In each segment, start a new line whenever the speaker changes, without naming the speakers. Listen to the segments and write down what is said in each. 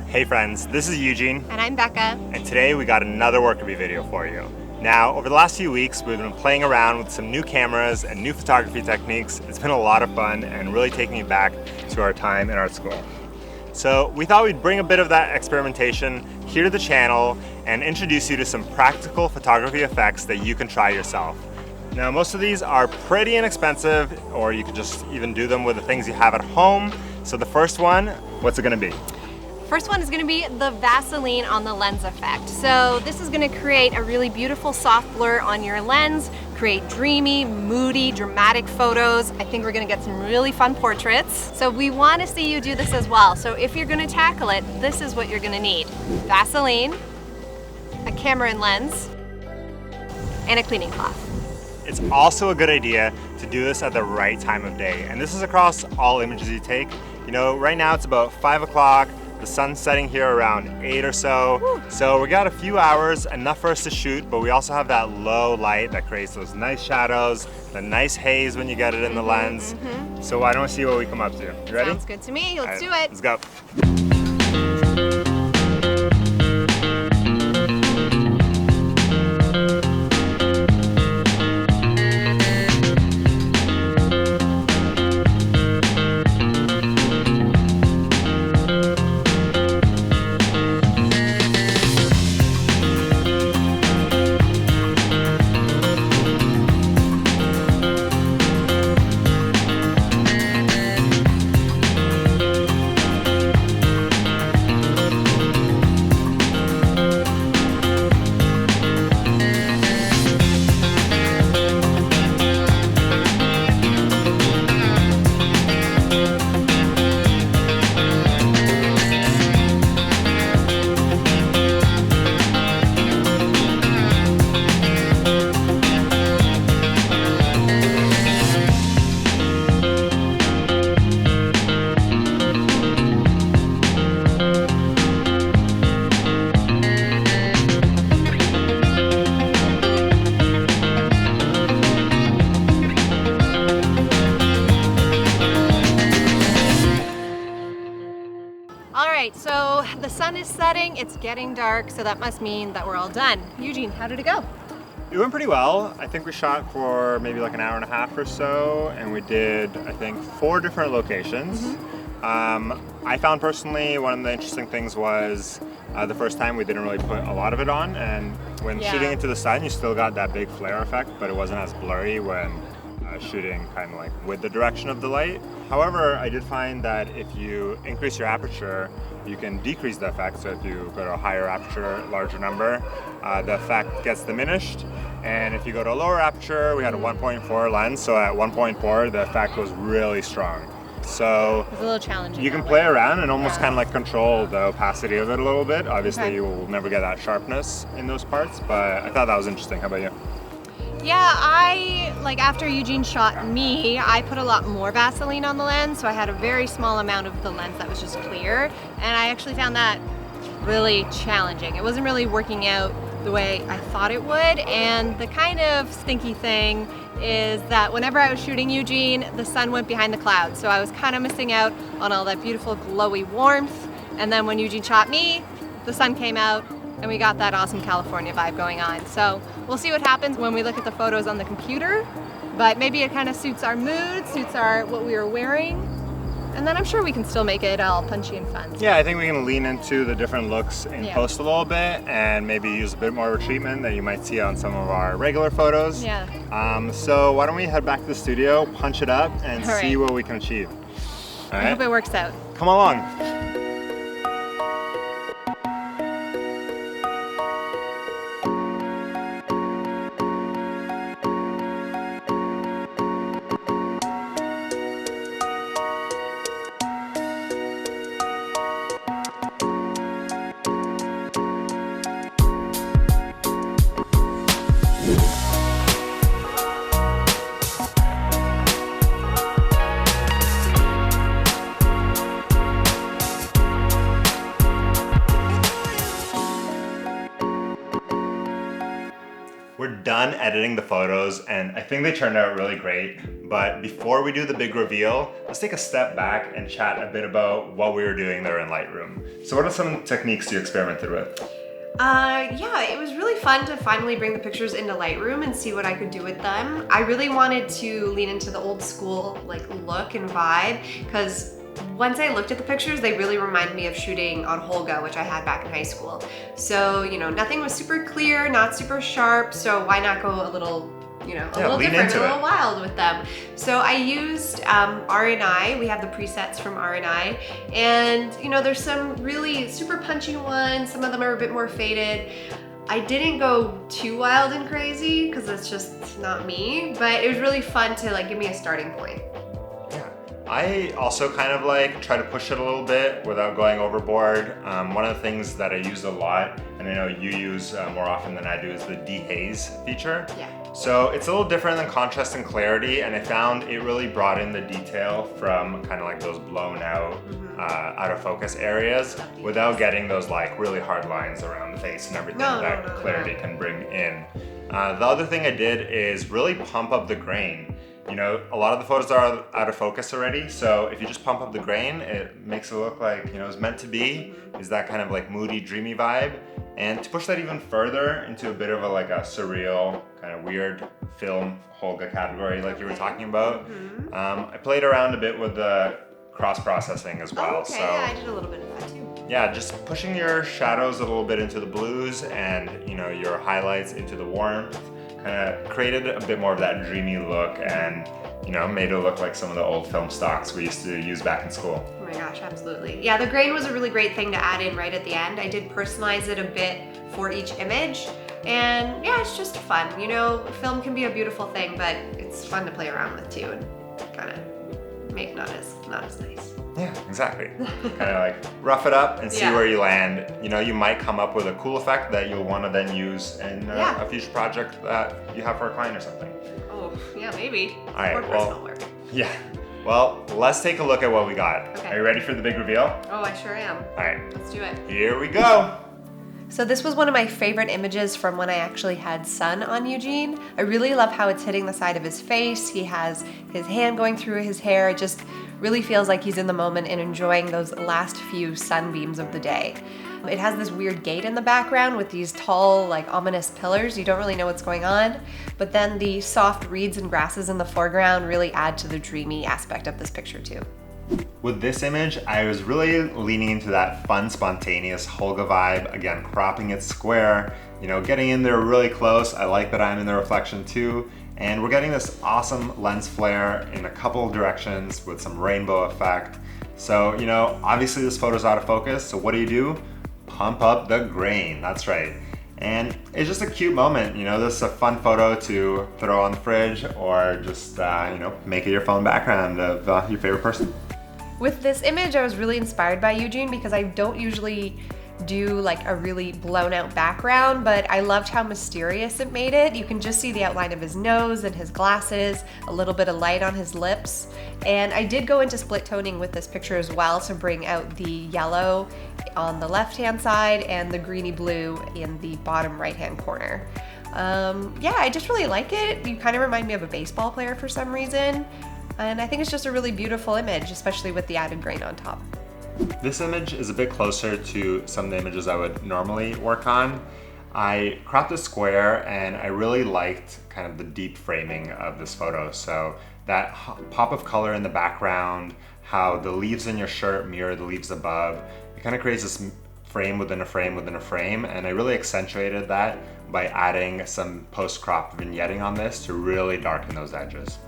Hey friends, this is Eugene.
And I'm Becca.
And today we got another work review video for you. Now, over the last few weeks, we've been playing around with some new cameras and new photography techniques. It's been a lot of fun and really taking me back to our time in art school. So we thought we'd bring a bit of that experimentation here to the channel and introduce you to some practical photography effects that you can try yourself. Now, most of these are pretty inexpensive, or you could just even do them with the things you have at home. So the first one, what's it gonna be?
First one is going to be the Vaseline on the lens effect. So this is going to create a really beautiful soft blur on your lens, create dreamy, moody, dramatic photos. I think we're going to get some really fun portraits. So we want to see you do this as well. So if you're going to tackle it, this is what you're going to need. Vaseline, a camera and lens, and a cleaning cloth.
It's also a good idea to do this at the right time of day. And this is across all images you take. You know, right now it's about 5 o'clock. The sun's setting here around 8 or so.
Woo.
So we got a few hours, enough for us to shoot, but we also have that low light that creates those nice shadows, the nice haze when you get it in the lens. So why don't we see what we come up to? You ready?
Sounds good to me. Let's do
Let's
it.
go.
Alright, so the sun is setting, it's getting dark, so that must mean that we're all done. Eugene, how did it go?
It went pretty well. I think we shot for maybe like an hour and a half or so, and we did, I think, 4 different locations. I found personally one of the interesting things was the first time we didn't really put a lot of it on, and when shooting into the sun, you still got that big flare effect, but it wasn't as blurry when shooting kind of like with the direction of the light. However, I did find that if you increase your aperture, you can decrease the effect. So if you go to a higher aperture, larger number, the effect gets diminished. And if you go to a lower aperture, we had a 1.4 lens, so at 1.4 the effect was really strong. So
It's a little challenging.
you can play around and almost kind of like control the opacity of it a little bit. Obviously you will never get that sharpness in those parts, but I thought that was interesting. How about you?
Yeah, after Eugene shot me, I put a lot more Vaseline on the lens, so I had a very small amount of the lens that was just clear, and I actually found that really challenging. It wasn't really working out the way I thought it would, and the kind of stinky thing is that whenever I was shooting Eugene, the sun went behind the clouds, so I was kind of missing out on all that beautiful glowy warmth, and then when Eugene shot me, the sun came out, and we got that awesome California vibe going on. So we'll see what happens when we look at the photos on the computer, but maybe it kind of suits our mood, suits what we were wearing, and then I'm sure we can still make it all punchy and fun.
Yeah, I think we can lean into the different looks in post a little bit and maybe use a bit more of a treatment than you might see on some of our regular photos.
Yeah.
So why don't we head back to the studio, punch it up, and see what we can achieve. All right?
I hope it works out.
Come along. we're done editing the photos and I think they turned out really great. But before we do the big reveal, let's take a step back and chat a bit about what we were doing there in Lightroom. So what are some techniques you experimented with?
Yeah, it was really fun to finally bring the pictures into Lightroom and see what I could do with them. I really wanted to lean into the old school look and vibe, because once I looked at the pictures, they really reminded me of shooting on Holga, which I had back in high school. So, nothing was super clear, not super sharp, so why not go a little little different, a little wild with them. So I used RNI. We have the presets from RNI, and there's some really super punchy ones. Some of them are a bit more faded. I didn't go too wild and crazy because that's just not me, but it was really fun to give me a starting point.
I also kind of try to push it a little bit without going overboard. One of the things that I use a lot, and I know you use more often than I do, is the dehaze feature.
Yeah.
So it's a little different than contrast and clarity, and I found it really brought in the detail from kind of those blown out, out of focus areas without getting those really hard lines around the face and everything that clarity can bring in. The other thing I did is really pump up the grain. A lot of the photos are out of focus already, so if you just pump up the grain, it makes it look like, it's meant to be, is that kind of moody, dreamy vibe. And to push that even further into a bit of a surreal, kind of weird film Holga category like you were talking about, I played around a bit with the cross-processing as well.
Okay, yeah, I did a little bit of that too.
Yeah, just pushing your shadows a little bit into the blues and, your highlights into the warmth. Kind of created a bit more of that dreamy look and, made it look like some of the old film stocks we used to use back in school.
Oh my gosh, absolutely. Yeah, the grain was a really great thing to add in right at the end. I did personalize it a bit for each image. And yeah, it's just fun. Film can be a beautiful thing, but it's fun to play around with too and kind of make not as nice.
Yeah, exactly. Kind of rough it up and see where you land. You might come up with a cool effect that you'll want to then use in a future project that you have for a client or something.
Oh, yeah, maybe.
All right,
more personal work.
Yeah. Well, let's take a look at what we got.
Okay.
Are you ready for the big reveal?
Oh, I sure am.
All right.
Let's do it.
Here we go.
So this was one of my favorite images from when I actually had sun on Eugene. I really love how it's hitting the side of his face. He has his hand going through his hair. It just really feels like he's in the moment and enjoying those last few sunbeams of the day. It has this weird gate in the background with these tall, ominous pillars. You don't really know what's going on, but then the soft reeds and grasses in the foreground really add to the dreamy aspect of this picture too.
With this image, I was really leaning into that fun, spontaneous Holga vibe. Again, cropping it square, getting in there really close. I like that I'm in the reflection too. And we're getting this awesome lens flare in a couple of directions with some rainbow effect. So, obviously this photo's out of focus, so what do? Pump up the grain, that's right. And it's just a cute moment, this is a fun photo to throw on the fridge or just, make it your phone background of your favorite person.
With this image, I was really inspired by Eugene because I don't usually do a really blown out background, but I loved how mysterious it made it. You can just see the outline of his nose and his glasses, a little bit of light on his lips. And I did go into split toning with this picture as well to bring out the yellow on the left-hand side and the greeny blue in the bottom right-hand corner. Yeah, I just really like it. You kind of remind me of a baseball player for some reason. And I think it's just a really beautiful image, especially with the added grain on top.
This image is a bit closer to some of the images I would normally work on. I cropped a square and I really liked kind of the deep framing of this photo. So that pop of color in the background, how the leaves in your shirt mirror the leaves above, it kind of creates this frame within a frame within a frame, and I really accentuated that by adding some post-crop vignetting on this to really darken those edges.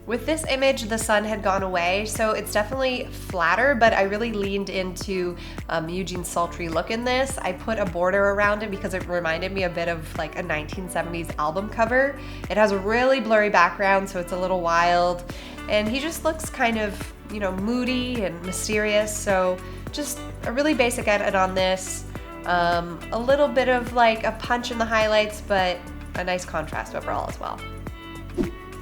With this image, the sun had gone away, so it's definitely flatter, but I really leaned into Eugene's sultry look in this. I put a border around it because it reminded me a bit of a 1970s album cover. It has a really blurry background, so it's a little wild, and he just looks kind of, moody and mysterious, so just a really basic edit on this. A little bit of a punch in the highlights, but a nice contrast overall as well.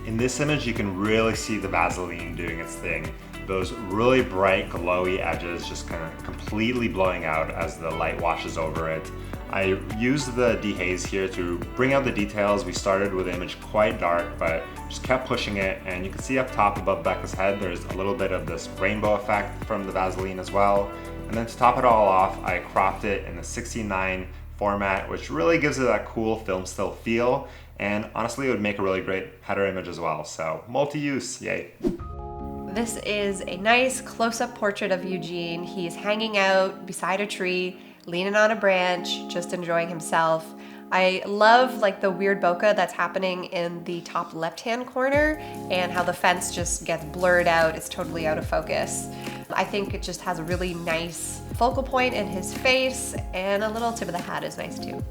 In this image, you can really see the Vaseline doing its thing. those really bright glowy edges just kind of completely blowing out as the light washes over it. I used the dehaze here to bring out the details. We started with the image quite dark, but just kept pushing it, and you can see up top above Becca's head there's a little bit of this rainbow effect from the Vaseline as well. And then to top it all off, I cropped it in the 16:9 format, which really gives it that cool film still feel, and honestly it would make a really great header image as well. So multi-use, yay.
This is a nice close-up portrait of Eugene. He's hanging out beside a tree, leaning on a branch, just enjoying himself. I love like the weird bokeh that's happening in the top left-hand corner and how the fence just gets blurred out. It's totally out of focus. I think it just has a really nice focal point in his face, and a little tip of the hat is nice too.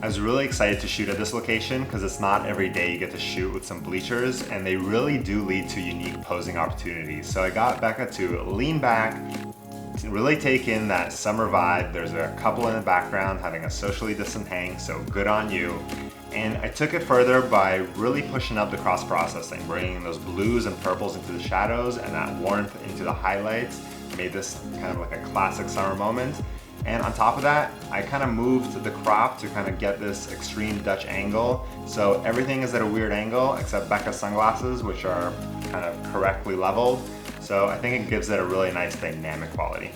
I was really excited to shoot at this location because it's not every day you get to shoot with some bleachers, and they really do lead to unique posing opportunities. So I got Becca to lean back, to really take in that summer vibe. There's a couple in the background having a socially distant hang, so good on you. And I took it further by really pushing up the cross processing, bringing those blues and purples into the shadows and that warmth into the highlights. Made this kind of like a classic summer moment. And on top of that, I kind of moved the crop to kind of get this extreme Dutch angle. So everything is at a weird angle except Becca's sunglasses, which are kind of correctly leveled. So I think it gives it a really nice dynamic quality.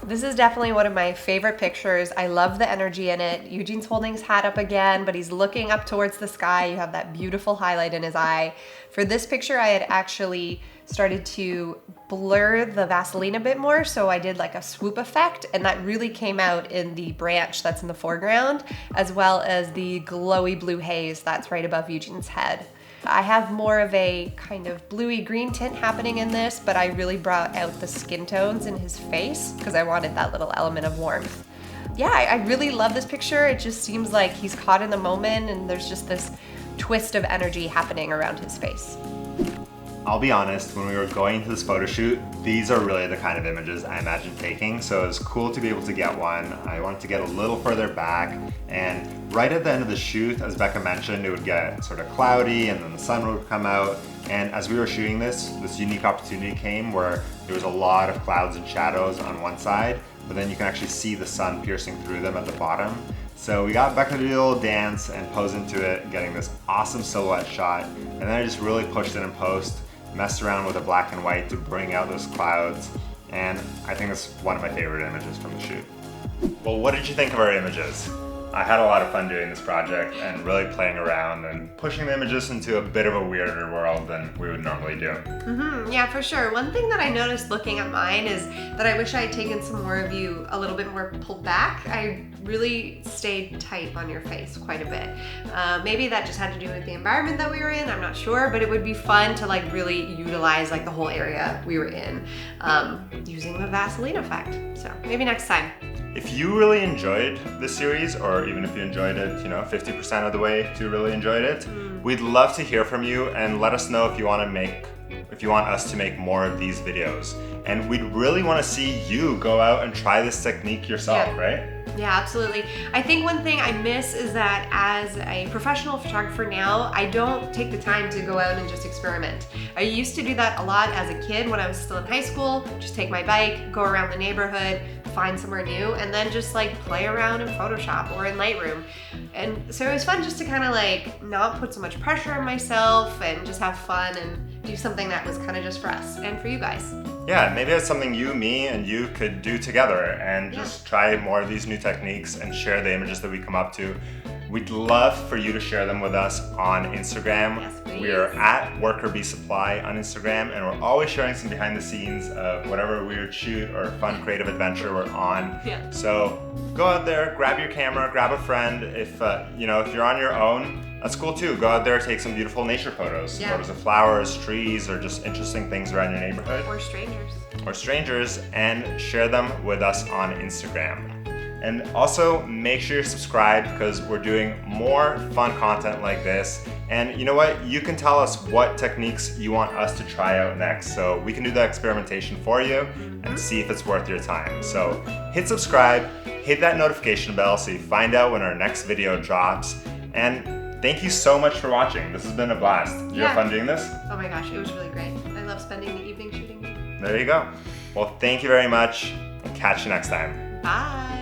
This is definitely one of my favorite pictures. I love the energy in it. Eugene's holding his hat up again, but he's looking up towards the sky. You have that beautiful highlight in his eye. For this picture, I had actually started to blur the Vaseline a bit more, so I did like a swoop effect, and that really came out in the branch that's in the foreground, as well as the glowy blue haze that's right above Eugene's head. I have more of a kind of bluey green tint happening in this, but I really brought out the skin tones in his face because I wanted that little element of warmth. Yeah, I really love this picture. It just seems like he's caught in the moment, and there's just this twist of energy happening around his face.
I'll be honest, when we were going to this photo shoot, these are really the kind of images I imagined taking, so it was cool to be able to get one. I wanted to get a little further back, and right at the end of the shoot, as Becca mentioned, it would get sort of cloudy and then the sun would come out, and as we were shooting this unique opportunity came where there was a lot of clouds and shadows on one side, but then you can actually see the sun piercing through them at the bottom. So we got Becca to do a little dance and pose into it, getting this awesome silhouette shot, and then I just really pushed it in post, messed around with the black and white to bring out those clouds, and I think it's one of my favorite images from the shoot. Well, what did you think of our images? I had a lot of fun doing this project and really playing around and pushing the images into a bit of a weirder world than we would normally do.
Yeah, for sure. One thing that I noticed looking at mine is that I wish I had taken some more of you a little bit more pulled back. I really stayed tight on your face quite a bit. Maybe that just had to do with the environment that we were in, I'm not sure, but it would be fun to like really utilize like the whole area we were in using the Vaseline effect. So maybe next time.
If you really enjoyed this series, or even if you enjoyed it, 50% of the way to really enjoyed it, we'd love to hear from you and let us know if you want us to make more of these videos. And we'd really want to see you go out and try this technique yourself, right?
Yeah, absolutely. I think one thing I miss is that as a professional photographer now, I don't take the time to go out and just experiment. I used to do that a lot as a kid when I was still in high school, just take my bike, go around the neighborhood, find somewhere new, and then just like play around in Photoshop or in Lightroom. And so it was fun just to kind of like not put so much pressure on myself and just have fun and do something that was kind of just for us and for you guys.
Yeah, maybe it's something you, me, and you could do together and just try more of these new techniques and share the images that we come up to. We'd love for you to share them with us on Instagram.
Yes, please.
We are at Worker Bee Supply on Instagram, and we're always sharing some behind the scenes of whatever weird shoot or fun creative adventure we're on.
Yeah.
So go out there, grab your camera, grab a friend. If you're on your own, that's cool too. Go out there, take some beautiful nature photos.
Yeah.
Photos of flowers, trees, or just interesting things around your neighborhood.
Or strangers.
And share them with us on Instagram. And also make sure you're subscribed because we're doing more fun content like this. And you know what? You can tell us what techniques you want us to try out next. So we can do that experimentation for you and see if it's worth your time. So hit subscribe, hit that notification bell so you find out when our next video drops. And thank you so much for watching. This has been a blast. Did you have fun doing this?
Oh my gosh, it was really great. I love spending the evening shooting.
There you go. Well, thank you very much. Catch you next time.
Bye.